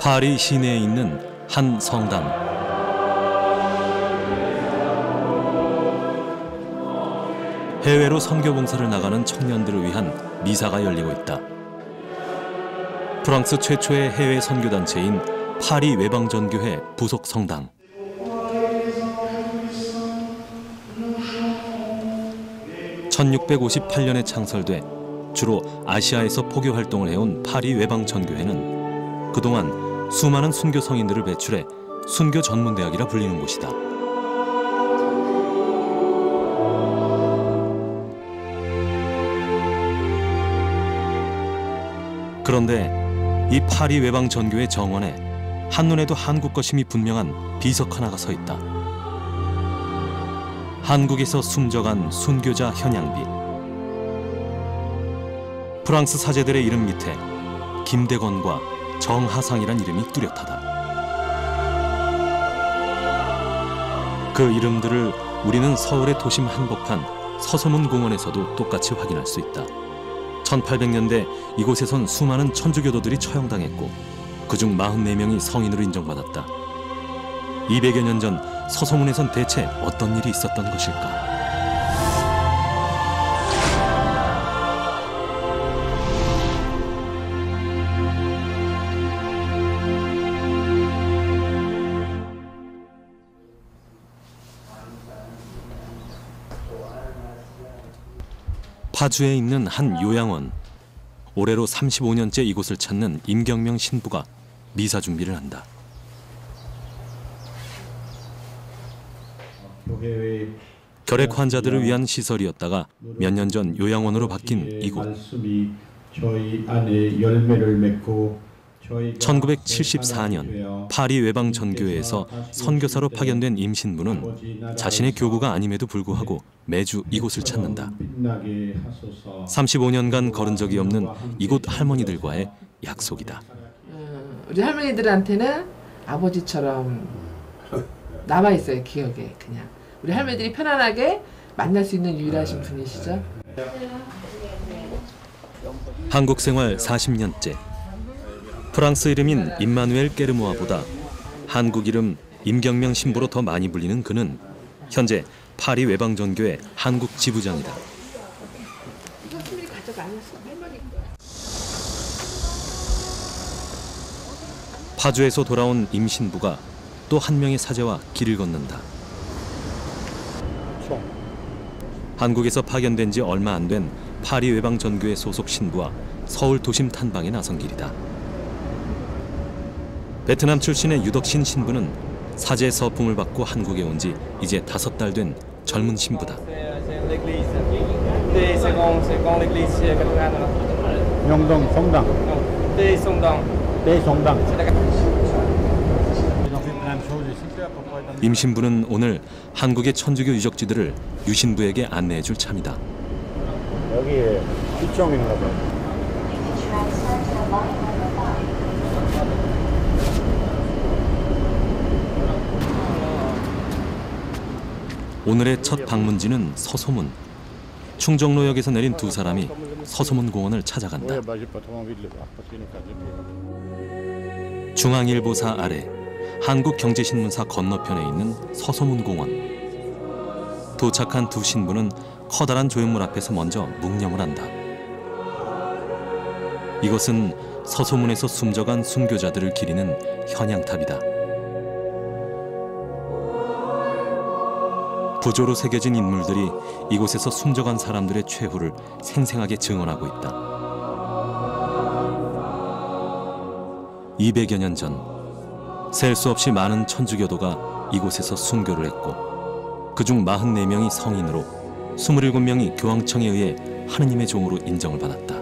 파리 시내에 있는 한 성당. 해외로 선교 봉사를 나가는 청년들을 위한 미사가 열리고 있다. 프랑스 최초의 해외 선교단체인 파리 외방전교회 부속 성당. (1658년에) 창설돼 주로 아시아에서 포교 활동을 해온 파리 외방전교회는 그동안 수많은 순교 성인들을 배출해 순교 전문대학이라 불리는 곳이다. 그런데 이 파리 외방전교회 정원에 한눈에도 한국 것임이 분명한 비석 하나가 서 있다. 한국에서 숨져간 순교자 현양빛. 프랑스 사제들의 이름 밑에 김대건과 정하상이란 이름이 뚜렷하다. 그 이름들을 우리는 서울의 도심 한복판 서소문 공원에서도 똑같이 확인할 수 있다. 1800년대 이곳에선 수많은 천주교도들이 처형당했고 그중 44명이 성인으로 인정받았다. 200여 년 전 서소문에선 대체 어떤 일이 있었던 것일까? 파주에 있는 한 요양원. 올해로 35년째 이곳을 찾는 임경명 신부가 미사 준비를 한다. 결핵 환자들을 위한 시설이었다가 몇 년 전 요양원으로 바뀐 이곳. 1974년 파리 외방전교회에서 선교사로 파견된 임 신부는 자신의 교구가 아님에도 불구하고 매주 이곳을 찾는다. 35년간 걸은 적이 없는 이곳 할머니들과의 약속이다. 우리 할머니들한테는 아버지처럼 남아있어요, 기억에. 그냥 우리 할머니들이 편안하게 만날 수 있는 유일하신 분이시죠. 한국 생활 40년째. 프랑스 이름인 임마누엘 깨르모아보다 한국 이름 임경명 신부로 더 많이 불리는 그는 현재 파리 외방전교회 한국 지부장이다. 파주에서 돌아온 임 신부가 또 한 명의 사제와 길을 걷는다. 한국에서 파견된 지 얼마 안 된 파리 외방전교회 소속 신부와 서울 도심 탐방에 나선 길이다. 베트남 출신의 유덕신 신부는 사제 서풍을 받고 한국에 온 지 이제 5달 된 젊은 신부다. 명동 성당. 대성당. 임 신부는 오늘 한국의 천주교 유적지들을 유 신부에게 안내해 줄 참이다. 여기 시청인가 봐. 오늘의 첫 방문지는 서소문. 충정로역에서 내린 두 사람이 서소문 공원을 찾아간다. 중앙일보사 아래 한국경제신문사 건너편에 있는 서소문 공원. 도착한 두 신부는 커다란 조형물 앞에서 먼저 묵념을 한다. 이것은 서소문에서 숨져간 순교자들을 기리는 현양탑이다. 부조로 새겨진 인물들이 이곳에서 숨져간 사람들의 최후를 생생하게 증언하고 있다. 200여 년 전, 셀 수 없이 많은 천주교도가 이곳에서 순교를 했고 그중 44명이 성인으로 27명이 교황청에 의해 하느님의 종으로 인정을 받았다.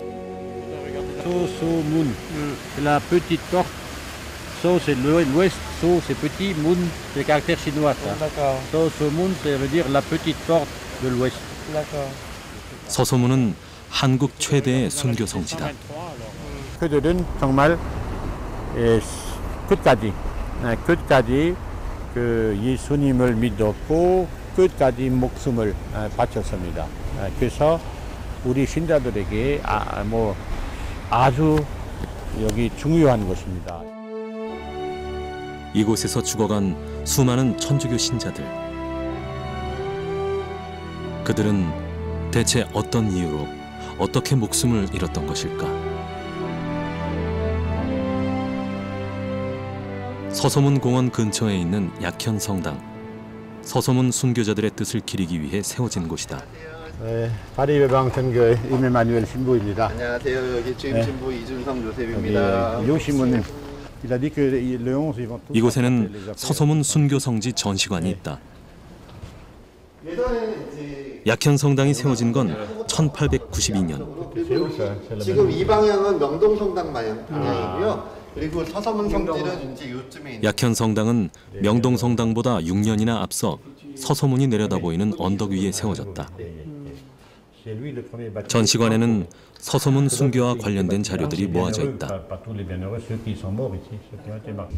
서소문, la petite porte. So c'est l'ouest, so c'est petit, moon c'est le caractère chinois ça. D'accord. 서소문 ça veut dire la petite porte de l'ouest. D'accord. 서소문은 한국 최대의 순교 성지다. 그들은 정말 끝까지 그 예수님을 믿었고 끝까지 목숨을 바쳤습니다. 그래서 우리 신자들에게 아주 여기 중요한 것입니다. 이곳에서 죽어간 수많은 천주교 신자들. 그들은 대체 어떤 이유로 어떻게 목숨을 잃었던 것일까? 서소문 공원 근처에 있는 약현 성당. 서소문 순교자들의 뜻을 기리기 위해 세워진 곳이다. 파리 외방선교회 임에마누엘 신부입니다. 안녕하세요. 여기 주임 신부 이준성 요셉입니다. 요시모님. 이곳에는 서소문 순교성지 전시관이 있다. 약현 성당이 세워진 건 1892년. 지금 이 방향은 명동성당 방향이고요. 그리고 서소문 성지는 이제 요쯤에 있는. 약현 성당은 명동 성당보다 6년이나 앞서 서소문이 내려다 보이는 언덕 위에 세워졌다. 전시관에는 서소문 순교와 관련된 자료들이 모아져 있다.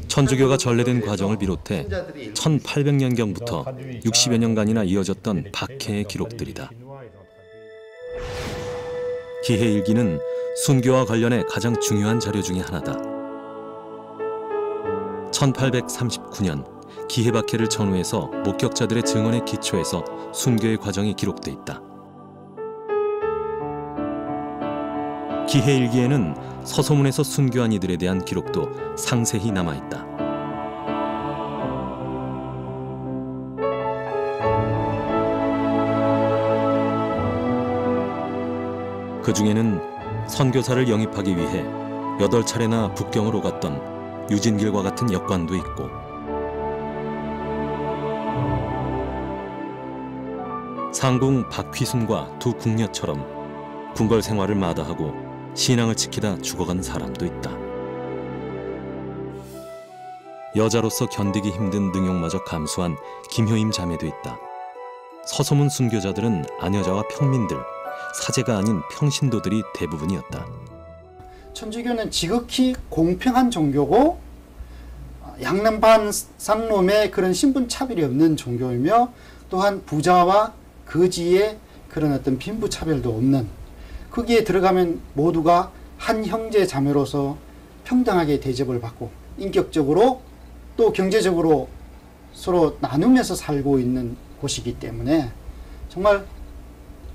천주교가 전래된 과정을 비롯해 1800년경부터 60여 년간이나 이어졌던 박해의 기록들이다. 기해일기는 순교와 관련해 가장 중요한 자료 중에 하나다. 1839년 기해박해를 전후해서 목격자들의 증언에 기초해서 순교의 과정이 기록돼 있다. 기해일기에는 서소문에서 순교한 이들에 대한 기록도 상세히 남아있다. 그 중에는 선교사를 영입하기 위해 8차례나 북경을 오갔던 유진길과 같은 역관도 있고, 상궁 박휘순과 두 궁녀처럼 궁궐 생활을 마다하고 신앙을 지키다 죽어간 사람도 있다. 여자로서 견디기 힘든 능욕마저 감수한 김효임 자매도 있다. 서소문 순교자들은 아녀자와 평민들, 사제가 아닌 평신도들이 대부분이었다. 천주교는 지극히 공평한 종교고 양남반 상놈의 그런 신분 차별이 없는 종교이며, 또한 부자와 거지의 그런 어떤 빈부 차별도 없는, 거기에 들어가면 모두가 한 형제 자매로서 평등하게 대접을 받고 인격적으로 또 경제적으로 서로 나누면서 살고 있는 곳이기 때문에 정말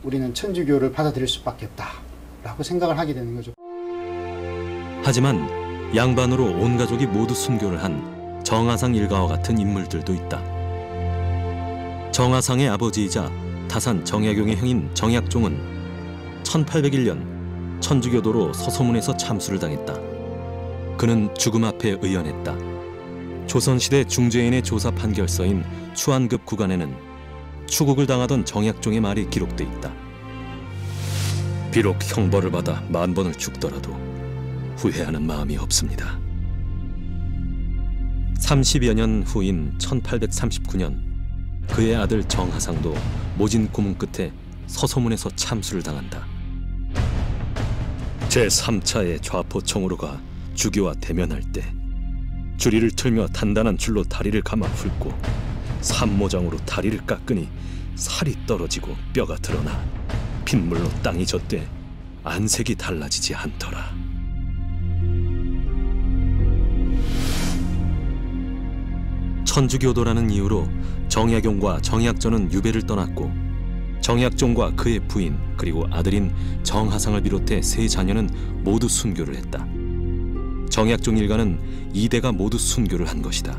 우리는 천주교를 받아들일 수밖에 없다라고 생각을 하게 되는 거죠. 하지만 양반으로 온 가족이 모두 순교를 한 정하상 일가와 같은 인물들도 있다. 정하상의 아버지이자 타산 정약용의 형인 정약종은 1801년 천주교도로 서소문에서 참수를 당했다. 그는 죽음 앞에 의연했다. 조선시대 중죄인의 조사 판결서인 추한급 구간에는 추국을 당하던 정약종의 말이 기록돼 있다. 비록 형벌을 받아 10,000번을 죽더라도 후회하는 마음이 없습니다. 30여 년 후인 1839년 그의 아들 정하상도 모진 고문 끝에 서소문에서 참수를 당한다. 제3차의 좌포청으로 가 주교와 대면할 때 주리를 틀며 단단한 줄로 다리를 감아 훑고 삼모장으로 다리를 깎으니 살이 떨어지고 뼈가 드러나 핏물로 땅이 젖되 안색이 달라지지 않더라. 천주교도라는 이유로 정약용과 정약전은 유배를 떠났고, 정약종과 그의 부인 그리고 아들인 정하상을 비롯해 3자녀는 모두 순교를 했다. 정약종 일가는 2대가 모두 순교를 한 것이다.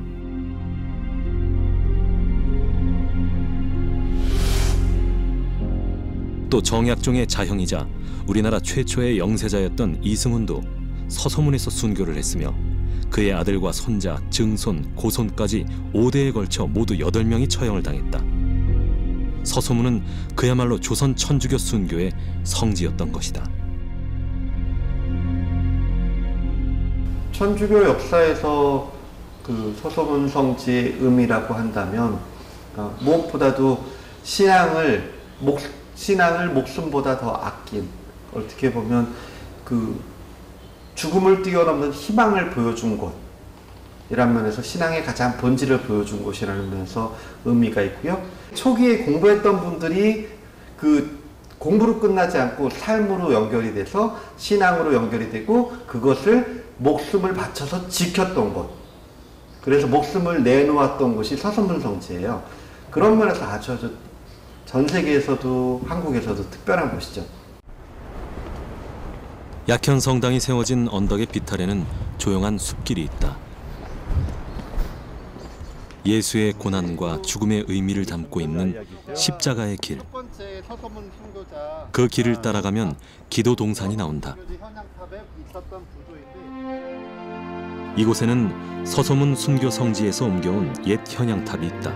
또 정약종의 자형이자 우리나라 최초의 영세자였던 이승훈도 서소문에서 순교를 했으며, 그의 아들과 손자, 증손, 고손까지 5대에 걸쳐 모두 8명이 처형을 당했다. 서소문은 그야말로 조선 천주교 순교의 성지였던 것이다. 천주교 역사에서 그 서소문 성지의 의미라고 한다면 무엇보다도 신앙을 목숨보다 더 아낀, 어떻게 보면 그 죽음을 뛰어넘는 희망을 보여준 곳이라는 면에서 신앙의 가장 본질을 보여준 곳이라는 면에서 의미가 있고요. 초기에 공부했던 분들이 그 공부로 끝나지 않고 삶으로 연결이 돼서 신앙으로 연결이 되고 그것을 목숨을 바쳐서 지켰던 곳. 그래서 목숨을 내놓았던 곳이 서소문 성지예요. 그런 면에서 아주 전 세계에서도 한국에서도 특별한 곳이죠. 약현 성당이 세워진 언덕의 비탈에는 조용한 숲길이 있다. 예수의 고난과 죽음의 의미를 담고 있는 십자가의 길. 그 길을 따라가면 기도 동산이 나온다. 이곳에는 서소문 순교 성지에서 옮겨온 옛 현양탑이 있다.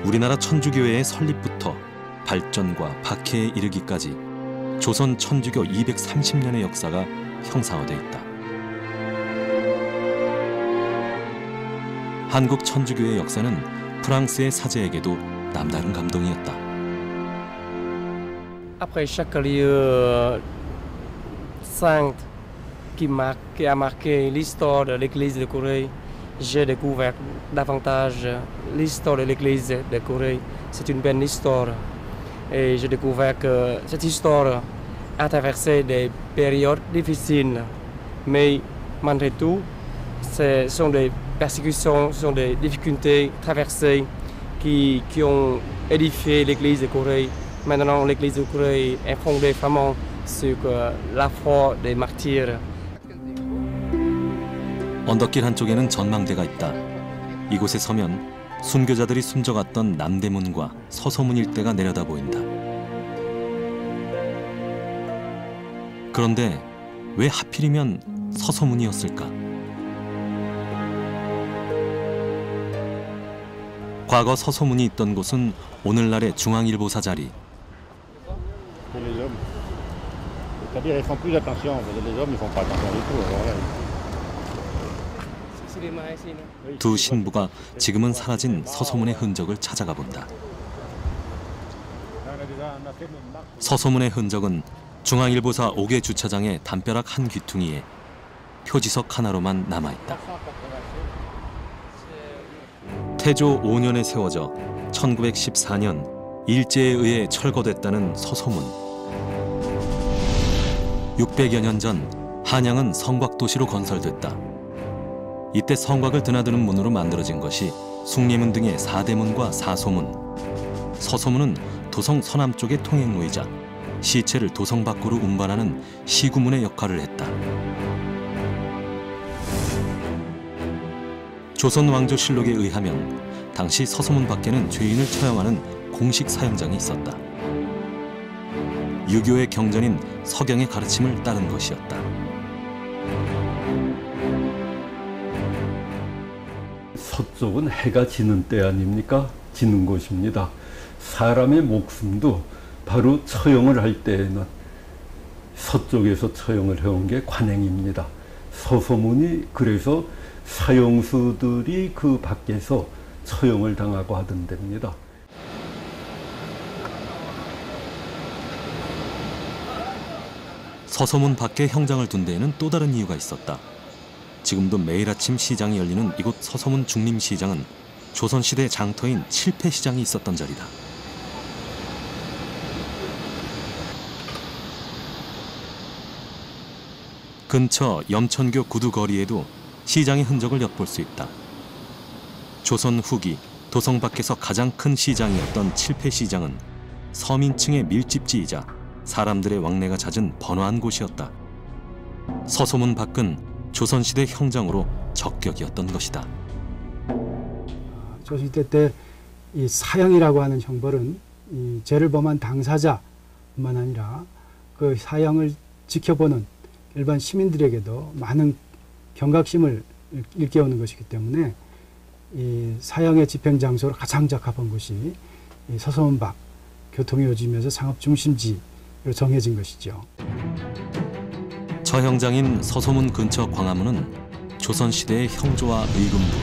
우리나라 천주교회의 설립부터 발전과 박해에 이르기까지 조선 천주교 230년의 역사가 형상화돼 있다. 한국 천주교의 역사는 프랑스의 사제에게도 남다른 감동이었다. Après chaque lieu saint qui a marqué l'histoire de l'Église de Corée, j'ai découvert davantage l'histoire de l'Église de Corée. C'est une belle histoire. Et j'ai découvert que cette histoire a traversé des périodes difficiles. Mais malgré tout, ce sont des persécutions, ce sont des difficultés traversées qui ont édifié l'Église de Corée. Maintenant, l'Église de Corée est fondée vraiment sur la foi des martyrs. 언덕길 한쪽에는 전망대가 있다. 이곳에 서면 순교자들이 숨져갔던 남대문과 서소문 일대가 내려다 보인다. 그런데 왜 하필이면 서소문이었을까? 과거 서소문이 있던 곳은 오늘날의 중앙일보사 자리. C'est-à-dire, ils font plus attention. Les hommes, ils font pas attention du tout. Alors là, 두 신부가 지금은 사라진 서소문의 흔적을 찾아가 본다. 서소문의 흔적은 중앙일보사 5개 주차장의 담벼락 한 귀퉁이에 표지석 하나로만 남아있다. 태조 5년에 세워져 1914년 일제에 의해 철거됐다는 서소문. 600여 년 전 한양은 성곽도시로 건설됐다. 이때 성곽을 드나드는 문으로 만들어진 것이 숭례문 등의 사대문과 사소문. 서소문은 도성 서남쪽의 통행로이자 시체를 도성 밖으로 운반하는 시구문의 역할을 했다. 조선 왕조실록에 의하면 당시 서소문 밖에는 죄인을 처형하는 공식 사형장이 있었다. 유교의 경전인 서경의 가르침을 따른 것이었다. 서쪽은 해가 지는 때 아닙니까? 지는 곳입니다. 사람의 목숨도 바로 처형을 할 때에는 서쪽에서 처형을 해온 게 관행입니다. 서소문이 그래서 사형수들이 그 밖에서 처형을 당하고 하던 데입니다. 서소문 밖에 형장을 둔 데에는 또 다른 이유가 있었다. 지금도 매일 아침 시장이 열리는 이곳 서소문 중림시장은 조선시대 장터인 칠패시장이 있었던 자리다. 근처 염천교 구두거리에도 시장의 흔적을 엿볼 수 있다. 조선 후기 도성 밖에서 가장 큰 시장이었던 칠패시장은 서민층의 밀집지이자 사람들의 왕래가 잦은 번화한 곳이었다. 서소문 밖은 조선시대 형장으로 적격이었던 것이다. 조선시대 때 이 사형이라고 하는 형벌은 이 죄를 범한 당사자뿐만 아니라 그 사형을 지켜보는 일반 시민들에게도 많은 경각심을 일깨우는 것이기 때문에 이 사형의 집행 장소로 가장 적합한 곳이 이 서소문 밖, 교통이 요지면서 상업 중심지로 정해진 것이죠. 처형장인 서소문 근처 광화문은 조선시대의 형조와 의금부,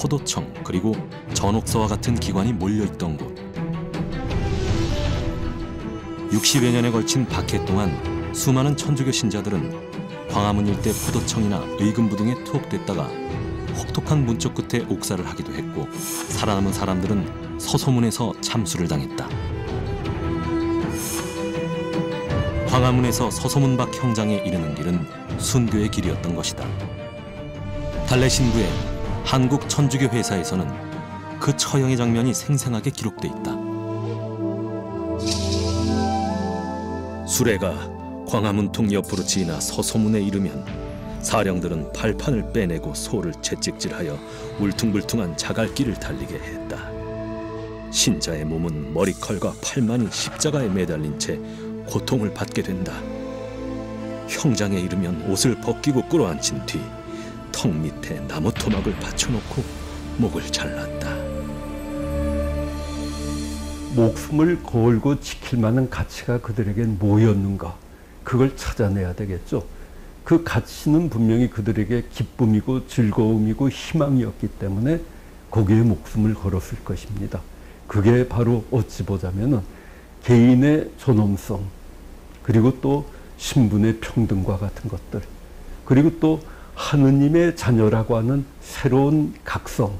포도청 그리고 전옥서와 같은 기관이 몰려있던 곳. 60여 년에 걸친 박해 동안 수많은 천주교 신자들은 광화문 일대 포도청이나 의금부 등에 투옥됐다가 혹독한 문쪽 끝에 옥살을 하기도 했고 살아남은 사람들은 서소문에서 참수를 당했다. 광화문에서 서소문 밖 형장에 이르는 길은 순교의 길이었던 것이다. 발레 신부의 한국 천주교 회사에서는 그 처형의 장면이 생생하게 기록돼 있다. 수레가 광화문통 옆으로 지나 서소문에 이르면 사령들은 발판을 빼내고 소를 채찍질하여 울퉁불퉁한 자갈길을 달리게 했다. 신자의 몸은 머리칼과 팔만이 십자가에 매달린 채 고통을 받게 된다. 형장에 이르면 옷을 벗기고 끌어안힌 뒤 턱 밑에 나무 토막을 받쳐놓고 목을 잘랐다. 목숨을 걸고 지킬 만한 가치가 그들에겐 뭐였는가? 그걸 찾아내야 되겠죠. 그 가치는 분명히 그들에게 기쁨이고 즐거움이고 희망이었기 때문에 거기에 목숨을 걸었을 것입니다. 그게 바로 어찌 보자면은 개인의 존엄성, 그리고 또 신분의 평등과 같은 것들, 그리고 또 하느님의 자녀라고 하는 새로운 각성,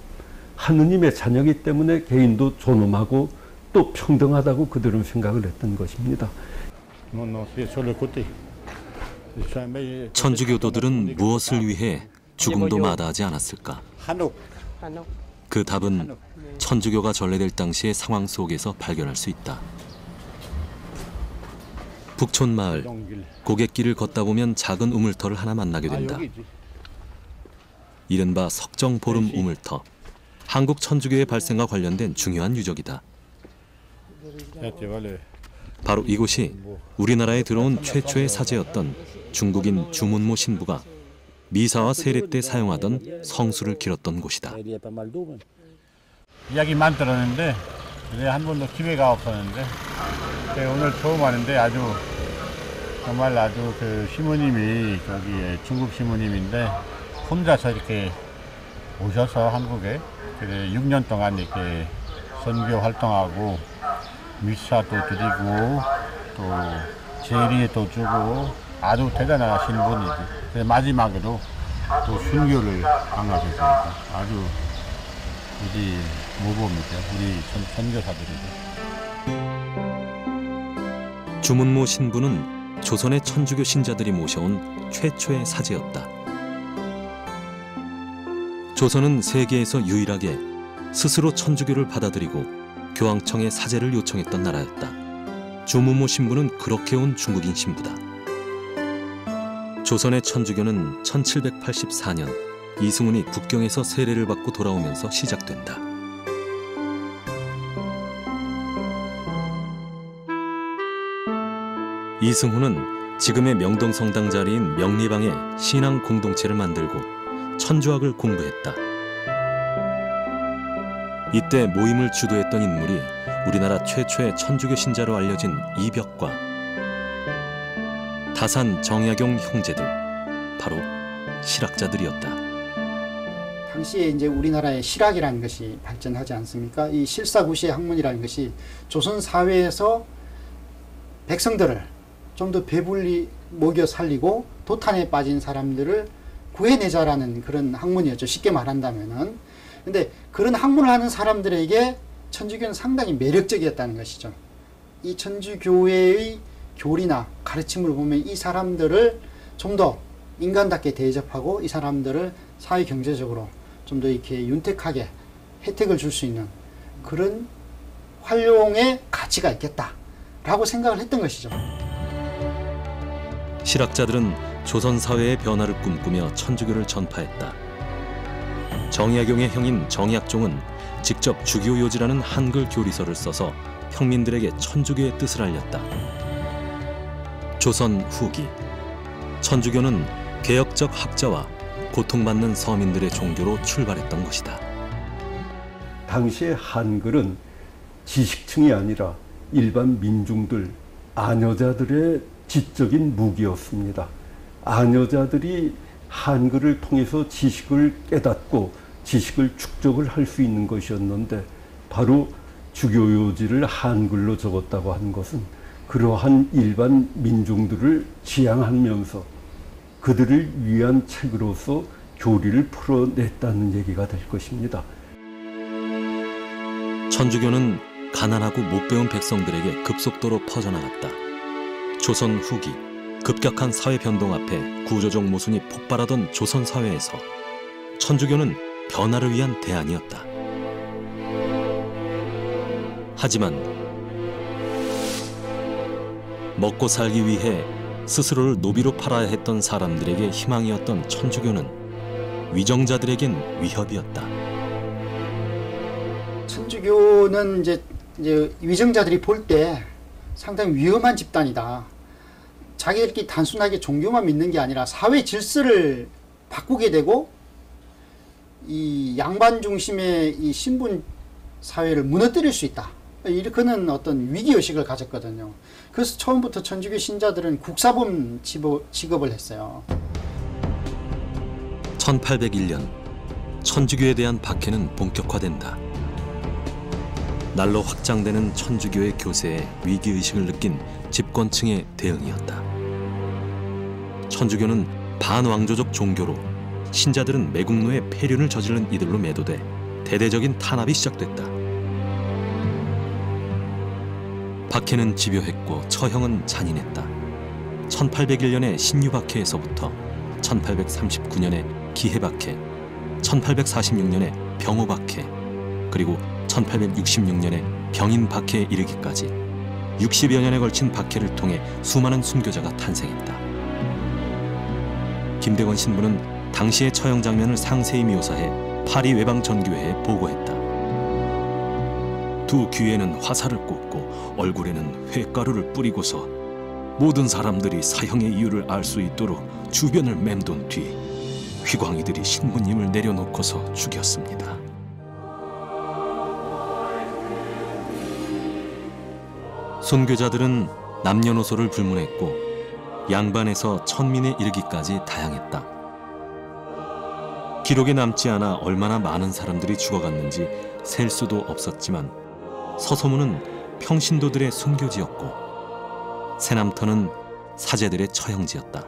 하느님의 자녀이기 때문에 개인도 존엄하고 또 평등하다고 그들은 생각을 했던 것입니다. 천주교도들은 무엇을 위해 죽음도 마다하지 않았을까? 그 답은 천주교가 전래될 당시의 상황 속에서 발견할 수 있다. 북촌 마을 고갯길을 걷다 보면 작은 우물터를 하나 만나게 된다. 이른바 석정보름 우물터. 한국 천주교의 발생과 관련된 중요한 유적이다. 바로 이곳이 우리나라에 들어온 최초의 사제였던 중국인 주문모 신부가 미사와 세례 때 사용하던 성수를 길었던 곳이다. 이야기만 들었는데 한 번도 기회가 없었는데 오늘 처음 왔는데 정말 아주 그 시모님이 저기 중국 시모님인데 혼자서 이렇게 오셔서 한국에 6년 동안 이렇게 선교 활동하고 미사도 드리고 또 제리에도 주고 아주 대단하신 분이지. 마지막으로 또 순교를 강하셨으니까 아주 우리 모범이죠. 우리 선교사들이죠. 주문모 신부는 조선의 천주교 신자들이 모셔온 최초의 사제였다. 조선은 세계에서 유일하게 스스로 천주교를 받아들이고 교황청에 사제를 요청했던 나라였다. 주문모 신부는 그렇게 온 중국인 신부다. 조선의 천주교는 1784년 이승훈이 북경에서 세례를 받고 돌아오면서 시작된다. 이승훈은 지금의 명동성당 자리인 명리방에 신앙 공동체를 만들고 천주학을 공부했다. 이때 모임을 주도했던 인물이 우리나라 최초의 천주교 신자로 알려진 이벽과 다산 정약용 형제들, 바로 실학자들이었다. 당시에 이제 우리나라에 실학이라는 것이 발전하지 않습니까? 이 실사구시의 학문이라는 것이 조선 사회에서 백성들을 좀 더 배불리 먹여 살리고 도탄에 빠진 사람들을 구해내자라는 그런 학문이었죠. 쉽게 말한다면은. 근데 그런 학문을 하는 사람들에게 천주교는 상당히 매력적이었다는 것이죠. 이 천주교회의 교리나 가르침을 보면 이 사람들을 좀 더 인간답게 대접하고 이 사람들을 사회 경제적으로 좀 더 이렇게 윤택하게 혜택을 줄 수 있는 그런 활용의 가치가 있겠다라고 생각을 했던 것이죠. 실학자들은 조선 사회의 변화를 꿈꾸며 천주교를 전파했다. 정약용의 형인 정약종은 직접 주교요지라는 한글 교리서를 써서 평민들에게 천주교의 뜻을 알렸다. 조선 후기, 천주교는 개혁적 학자와 고통받는 서민들의 종교로 출발했던 것이다. 당시의 한글은 지식층이 아니라 일반 민중들, 아녀자들의 지적인 무기였습니다. 아녀자들이 한글을 통해서 지식을 깨닫고 지식을 축적을 할 수 있는 것이었는데 바로 주교요지를 한글로 적었다고 하는 것은 그러한 일반 민중들을 지향하면서 그들을 위한 책으로서 교리를 풀어냈다는 얘기가 될 것입니다. 천주교는 가난하고 못 배운 백성들에게 급속도로 퍼져나갔다. 조선 후기, 급격한 사회 변동 앞에 구조적 모순이 폭발하던 조선 사회에서 천주교는 변화를 위한 대안이었다. 하지만 먹고 살기 위해 스스로를 노비로 팔아야 했던 사람들에게 희망이었던 천주교는 위정자들에겐 위협이었다. 천주교는 이제 위정자들이 볼 때 상당히 위험한 집단이다. 자기들끼리 단순하게 종교만 믿는 게 아니라 사회 질서를 바꾸게 되고 이 양반 중심의 이 신분 사회를 무너뜨릴 수 있다. 이렇게는 어떤 위기의식을 가졌거든요. 그래서 처음부터 천주교 신자들은 국사범 취급을 했어요. 1801년 천주교에 대한 박해는 본격화된다. 날로 확장되는 천주교의 교세에 위기의식을 느낀 집권층의 대응이었다. 천주교는 반왕조적 종교로 신자들은 매국노의 폐륜을 저지른 이들로 매도돼 대대적인 탄압이 시작됐다. 박해는 집요했고 처형은 잔인했다. 1801년의 신유박해에서부터 1839년의 기해박해, 1846년의 병호박해, 그리고 1866년의 병인박해에 이르기까지 60여 년에 걸친 박해를 통해 수많은 순교자가 탄생했다. 김대건 신부는 당시의 처형 장면을 상세히 묘사해 파리 외방전교회에 보고했다. 두 귀에는 화살을 꽂고 얼굴에는 횟가루를 뿌리고서 모든 사람들이 사형의 이유를 알 수 있도록 주변을 맴돈 뒤 휘광이들이 신부님을 내려놓고서 죽였습니다. 순교자들은 남녀노소를 불문했고 양반에서 천민에 이르기까지 다양했다. 기록에 남지 않아 얼마나 많은 사람들이 죽어갔는지 셀 수도 없었지만 서소문은 평신도들의 순교지였고 새남터는 사제들의 처형지였다.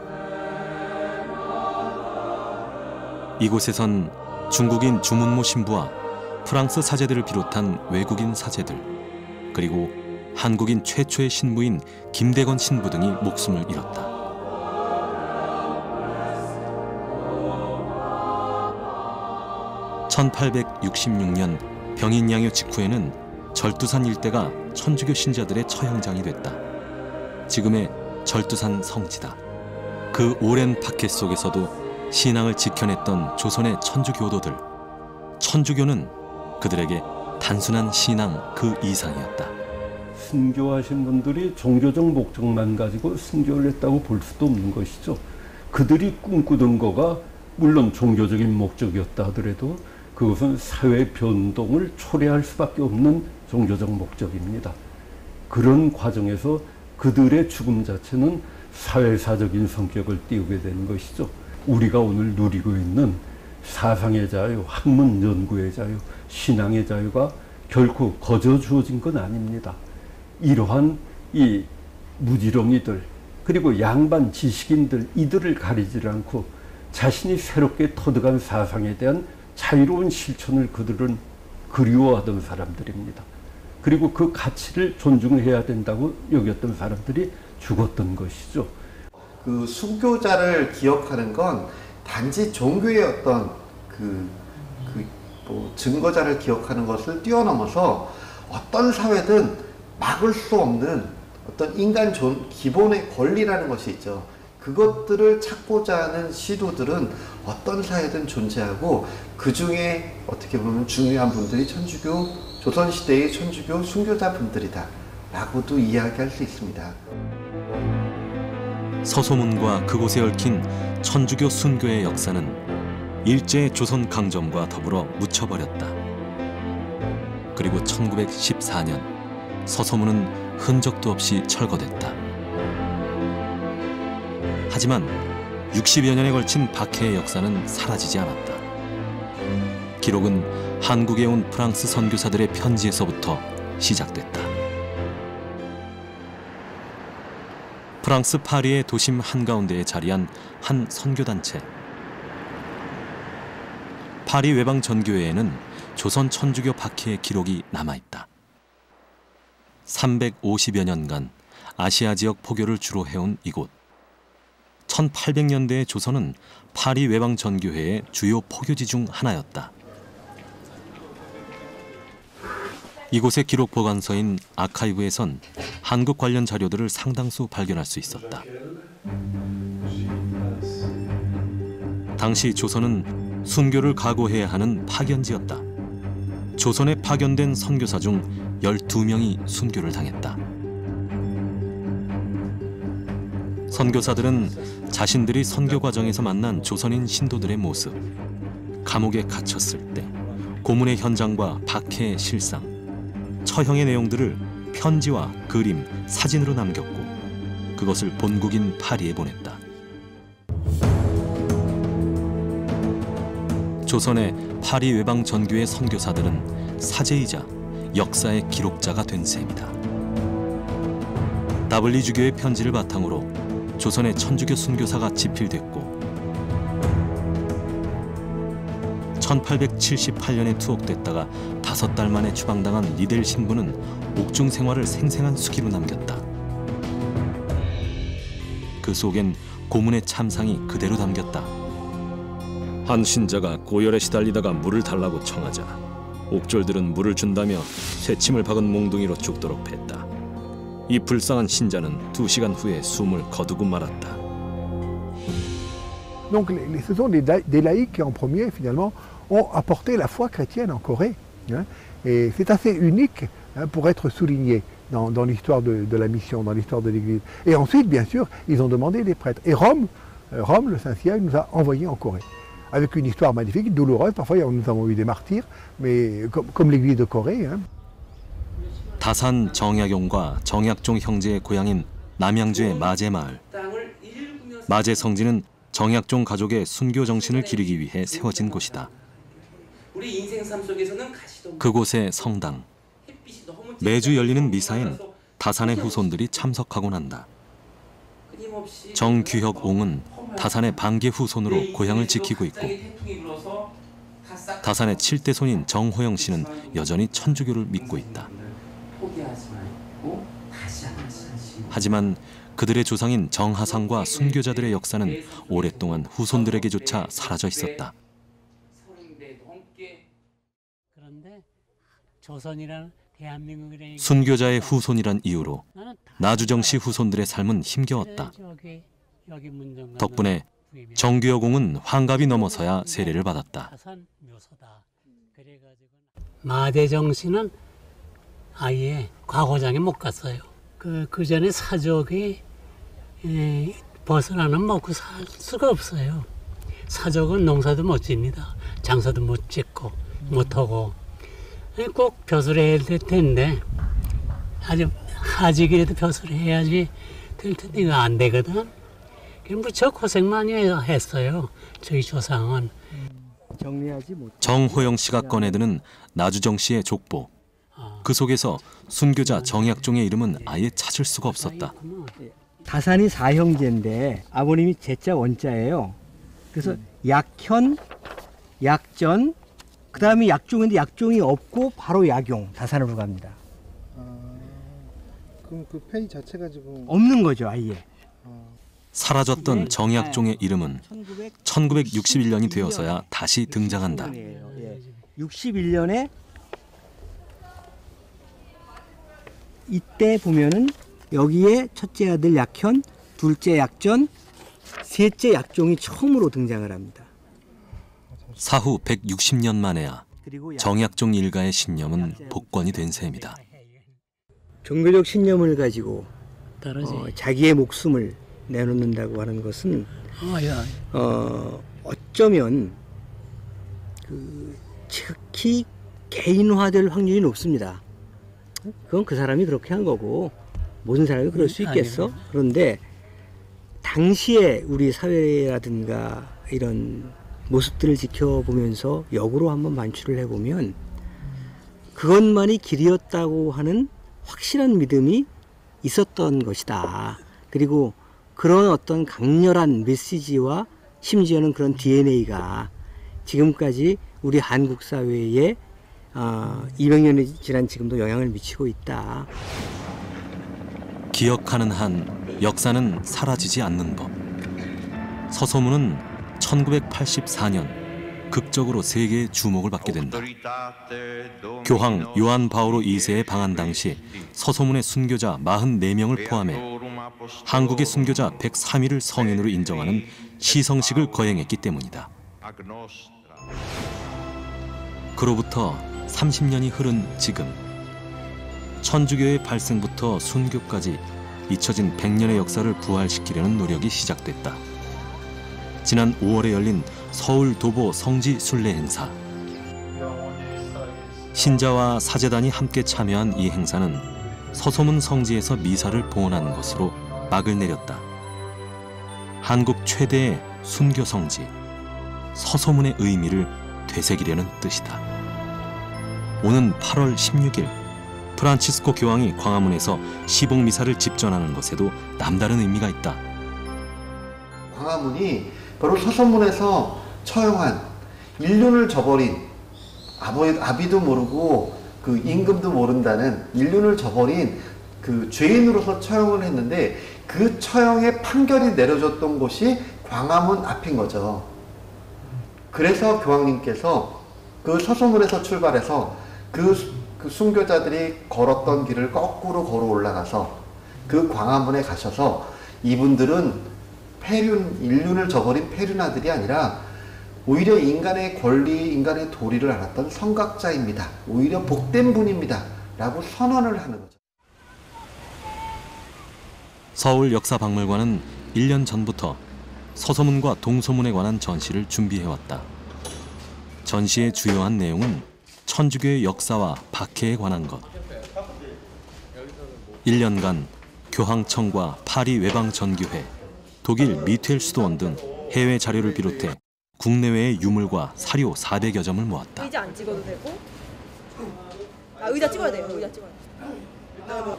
이곳에선 중국인 주문모 신부와 프랑스 사제들을 비롯한 외국인 사제들, 그리고 한국인 최초의 신부인 김대건 신부 등이 목숨을 잃었다. (1866년) 병인양요 직후에는 절두산 일대가 천주교 신자들의 처형장이 됐다. 지금의 절두산 성지다. 그 오랜 박해 속에서도 신앙을 지켜냈던 조선의 천주교도들. 천주교는 그들에게 단순한 신앙 그 이상이었다. 순교하신 분들이 종교적 목적만 가지고 순교를 했다고 볼 수도 없는 것이죠. 그들이 꿈꾸던 거가 물론 종교적인 목적이었다 하더라도 그것은 사회 변동을 초래할 수밖에 없는 종교적 목적입니다. 그런 과정에서 그들의 죽음 자체는 사회사적인 성격을 띄우게 되는 것이죠. 우리가 오늘 누리고 있는 사상의 자유, 학문 연구의 자유, 신앙의 자유가 결코 거저 주어진 건 아닙니다. 이러한 이 무지렁이들 그리고 양반 지식인들 이들을 가리지 않고 자신이 새롭게 터득한 사상에 대한 자유로운 실천을 그들은 그리워하던 사람들입니다. 그리고 그 가치를 존중해야 된다고 여겼던 사람들이 죽었던 것이죠. 그 순교자를 기억하는 건 단지 종교의 어떤 뭐 증거자를 기억하는 것을 뛰어넘어서 어떤 사회든 막을 수 없는 어떤 인간 기본의 권리라는 것이 있죠. 그것들을 찾고자 하는 시도들은 어떤 사회든 존재하고 그 중에 어떻게 보면 중요한 분들이 천주교, 조선시대의 천주교 순교자 분들이다 라고도 이야기할 수 있습니다. 서소문과 그곳에 얽힌 천주교 순교의 역사는 일제 조선 강점과 더불어 묻혀버렸다. 그리고 1914년 서소문은 흔적도 없이 철거됐다. 하지만 60여 년에 걸친 박해의 역사는 사라지지 않았다. 기록은 한국에 온 프랑스 선교사들의 편지에서부터 시작됐다. 프랑스 파리의 도심 한가운데에 자리한 한 선교단체. 파리 외방전교회에는 조선 천주교 박해의 기록이 남아있다. 350여 년간 아시아 지역 포교를 주로 해온 이곳. 1800년대의 조선은 파리 외방 전교회의 주요 포교지 중 하나였다. 이곳의 기록 보관소인 아카이브에선 한국 관련 자료들을 상당수 발견할 수 있었다. 당시 조선은 순교를 각오해야 하는 파견지였다. 조선에 파견된 선교사 중 12명이 순교를 당했다. 선교사들은 자신들이 선교 과정에서 만난 조선인 신도들의 모습, 감옥에 갇혔을 때 고문의 현장과 박해의 실상, 처형의 내용들을 편지와 그림, 사진으로 남겼고 그것을 본국인 파리에 보냈다. 조선의 파리 외방 전교의 선교사들은 사제이자 역사의 기록자가 된 셈이다. 다블리주교의 편지를 바탕으로 조선의 천주교 순교사가 집필됐고 1878년에 투옥됐다가 5달 만에 추방당한 리델 신부는 옥중 생활을 생생한 수기로 남겼다. 그 속엔 고문의 참상이 그대로 담겼다. 한 신자가 고열에 시달리다가 물을 달라고 청하자 옥졸들은 물을 준다며 쇠침을 박은 몽둥이로 죽도록 팼다. 이 불쌍한 신자는 2시간 후에 숨을 거두고 말았다. Donc ce sont des laïcs qui en premier finalement ont apporté la foi chrétienne en Corée. Hein, et c'est assez unique pour être souligné dans l'histoire de la mission, dans l'histoire de l'Église. Et ensuite, bien sûr, ils ont demandé des prêtres. Et Rome, le Saint-Siège, nous a envoyés en Corée. Avec une histoire magnifique, douloureuse. Parfois, nous avons eu des martyrs, mais comme l'Église de Corée. Hein. 다산 정약용과 정약종 형제의 고향인 남양주의 마제마을. 마제 성지는 정약종 가족의 순교 정신을 기리기 위해 세워진 곳이다. 그곳의 성당. 매주 열리는 미사엔 다산의 후손들이 참석하곤 한다. 정규혁 옹은 다산의 반계 후손으로 고향을 지키고 있고 다산의 7대 손인 정호영 씨는 여전히 천주교를 믿고 있다. 하지만 그들의 조상인 정하상과 순교자들의 역사는 오랫동안 후손들에게조차 사라져 있었다. 순교자의 후손이란 이유로 나주정씨 후손들의 삶은 힘겨웠다. 덕분에 정규여공은 환갑이 넘어서야 세례를 받았다. 마대정씨는 아예 과거장에 못 갔어요. 그 전에 사족이 벗어나는 먹고 살 수가 없어요. 사족은 농사도 못 집니다. 장사도 못 짓고 못하고 꼭 벼슬 해야 될 텐데 아주 하직이라도 벼슬 해야지 될 텐데 이거 안 되거든. 무척 고생 많이 했어요. 저희 조상은. 정호영 씨가 꺼내드는 나주정 씨의 족보. 그 속에서 순교자 정약종의 이름은 아예 찾을 수가 없었다. 다산이 4형제인데 아버님이 제자 원자예요. 그래서 약현, 약전, 그 다음에 약종인데 약종이 없고 바로 약용, 다산으로 갑니다. 그럼 그 페이 자체가 지금 없는 거죠, 아예. 사라졌던 정약종의 이름은 1961년이 되어서야 다시 등장한다. 61년에 이때 보면은 여기에 첫째 아들 약현, 둘째 약전, 셋째 약종이 처음으로 등장을 합니다. 사후 160년 만에야 정약종 일가의 신념은 복권이 된 셈이다. 종교적 신념을 가지고 자기의 목숨을 내놓는다고 하는 것은 어쩌면 특히 개인화될 확률이 높습니다. 그건 그 사람이 그렇게 한 거고 모든 사람이 그럴 수 있겠어? 그런데 당시에 우리 사회라든가 이런 모습들을 지켜보면서 역으로 한번 반추를 해보면 그것만이 길이었다고 하는 확실한 믿음이 있었던 것이다. 그리고 그런 어떤 강렬한 메시지와 심지어는 그런 DNA가 지금까지 우리 한국 사회에 200년이 지난 지금도 영향을 미치고 있다. 기억하는 한 역사는 사라지지 않는 법. 서소문은 1984년 극적으로 세계의 주목을 받게 된다. 교황 요한 바오로 2세의 방한 당시 서소문의 순교자 44명을 포함해 한국의 순교자 103위를 성인으로 인정하는 시성식을 거행했기 때문이다. 그로부터 30년이 흐른 지금, 천주교의 발생부터 순교까지 잊혀진 100년의 역사를 부활시키려는 노력이 시작됐다. 지난 5월에 열린 서울 도보 성지 순례 행사. 신자와 사제단이 함께 참여한 이 행사는 서소문 성지에서 미사를 봉헌하는 것으로 막을 내렸다. 한국 최대의 순교 성지, 서소문의 의미를 되새기려는 뜻이다. 오는 8월 16일, 프란치스코 교황이 광화문에서 시복 미사를 집전하는 것에도 남다른 의미가 있다. 광화문이 바로 서소문에서 처형한, 인륜을 저버린, 아비도 모르고 그 임금도 모른다는 인륜을 저버린 그 죄인으로서 처형을 했는데, 그 처형의 판결이 내려졌던 곳이 광화문 앞인 거죠. 그래서 교황님께서 그 서소문에서 출발해서 그 순교자들이 걸었던 길을 거꾸로 걸어 올라가서 그 광화문에 가셔서 이분들은 인륜을 저버린 폐륜아들이 아니라 오히려 인간의 권리, 인간의 도리를 알았던 선각자입니다. 오히려 복된 분입니다. 라고 선언을 하는 거죠. 서울역사박물관은 1년 전부터 서소문과 동소문에 관한 전시를 준비해왔다. 전시의 주요한 내용은 천주교의 역사와 박해에 관한 것. 1년간 교황청과 파리 외방전교회, 독일 미투엘 수도원 등 해외 자료를 비롯해 국내외의 유물과 사료 400여 점을 모았다. 의자 안 찍어도 되고? 의자 찍어야 돼요. 의자 찍어야 돼요.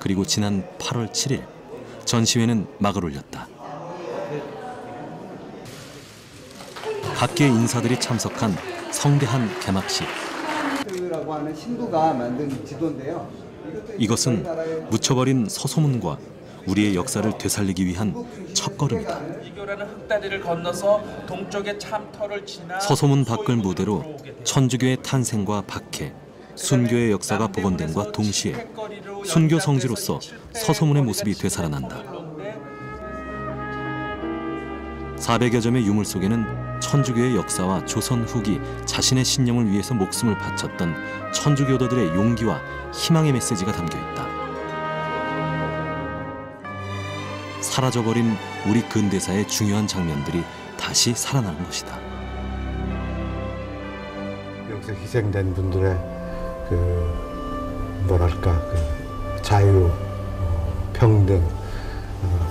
그리고 지난 8월 7일 전시회는 막을 올렸다. 각계 인사들이 참석한 성대한 개막식. 라고 하는 신부가 만든 지도인데요. 이것은 묻혀버린 서소문과 우리의 역사를 되살리기 위한 첫걸음이다. 이교라는 흙다리를 건너서 동쪽의 참터를 지나 서소문 밖을 무대로 천주교의 탄생과 박해, 순교의 역사가 복원됨과 동시에 순교 성지로서 서소문의 모습이 되살아난다. 400여 점의 유물 속에는 천주교의 역사와 조선 후기 자신의 신념을 위해서 목숨을 바쳤던 천주교도들의 용기와 희망의 메시지가 담겨있다. 사라져버린 우리 근대사의 중요한 장면들이 다시 살아나는 것이다. 여기서 희생된 분들의 자유, 평등,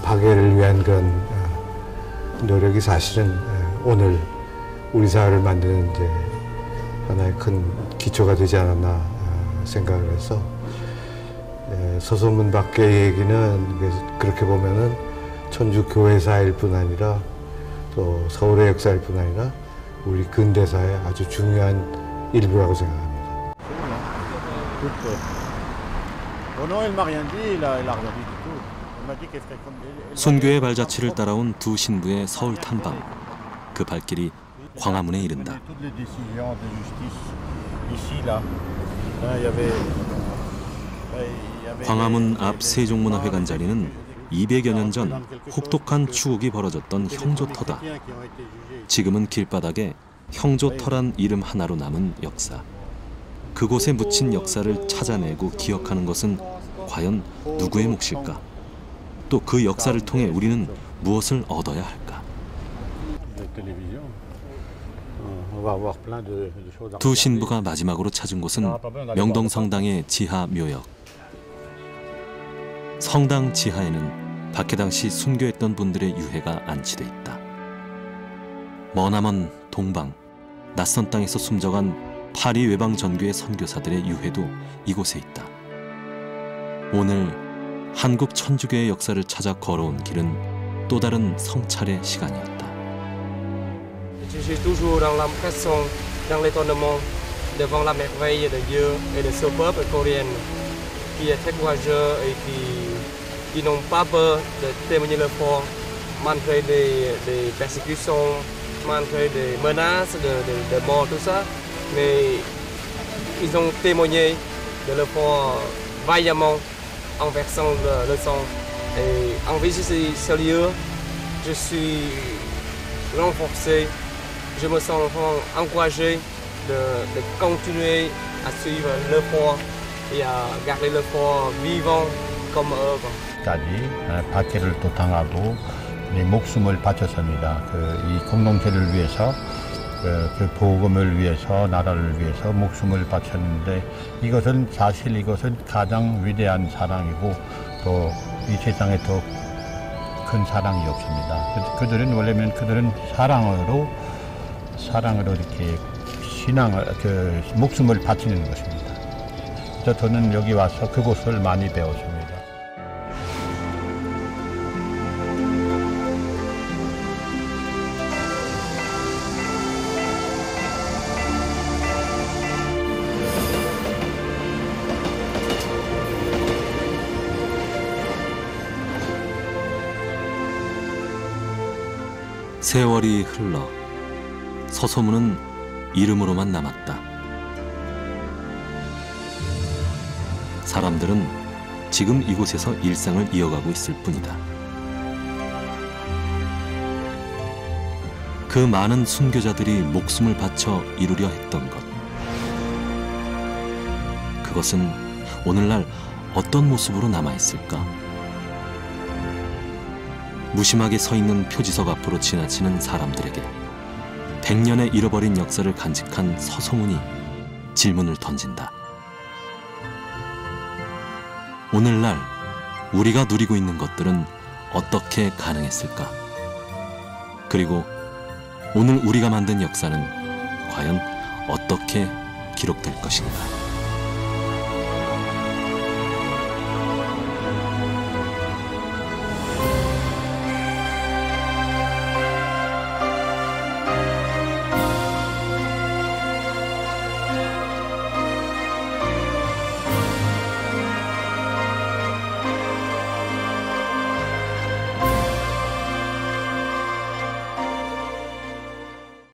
박애를 위한 그런 노력이 사실은 오늘 우리 사회를 만드는 이제 하나의 큰 기초가 되지 않았나 생각을 해서, 서소문 밖의 얘기는 그렇게 보면은 천주 교회사일 뿐 아니라 또 서울의 역사일 뿐 아니라 우리 근대사의 아주 중요한 일부라고 생각합니다. 순교의 발자취를 따라온 두 신부의 서울 탐방. 그 발길이 광화문에 이른다. 광화문 앞 세종문화회관 자리는 200여 년 전 혹독한 추억이 벌어졌던 형조터다. 지금은 길바닥에 형조터란 이름 하나로 남은 역사. 그곳에 묻힌 역사를 찾아내고 기억하는 것은 과연 누구의 몫일까? 또 그 역사를 통해 우리는 무엇을 얻어야 할까? 두 신부가 마지막으로 찾은 곳은 명동성당의 지하 묘역. 성당 지하에는 박해 당시 순교했던 분들의 유해가 안치돼 있다. 머나먼 동방, 낯선 땅에서 숨져간 파리 외방 전교의 선교사들의 유해도 이곳에 있다. 오늘 한국 천주교의 역사를 찾아 걸어온 길은 또 다른 성찰의 시간이었다. Je suis toujours dans l'impression, dans l'étonnement devant la merveille de Dieu et de ce peuple coréen qui est très courageux et qui n'ont pas peur de témoigner leur foi malgré des persécutions, malgré des menaces, de mort, tout ça, mais ils ont témoigné de leur foi vaillamment en versant le sang. Et en visitant ce lieu, je suis renforcé, je me sens encouragé de continuer à suivre leur foi et à garder leur foi vivant comme œuvre. 까지 박해를 또 당하고 목숨을 바쳤습니다. 이 공동체를 위해서 그 복음을 위해서 나라를 위해서 목숨을 바쳤는데 이것은 가장 위대한 사랑이고 또 이 세상에 더 큰 사랑이 없습니다. 그들은 사랑으로 이렇게 목숨을 바치는 것입니다. 그래서 저는 여기 와서 그곳을 많이 배웠습니다. 세월이 흘러 서소문은 이름으로만 남았다. 사람들은 지금 이곳에서 일상을 이어가고 있을 뿐이다. 그 많은 순교자들이 목숨을 바쳐 이루려 했던 것. 그것은 오늘날 어떤 모습으로 남아있을까? 무심하게 서 있는 표지석 앞으로 지나치는 사람들에게 100년의 잃어버린 역사를 간직한 서소문이 질문을 던진다. 오늘날 우리가 누리고 있는 것들은 어떻게 가능했을까? 그리고 오늘 우리가 만든 역사는 과연 어떻게 기록될 것인가?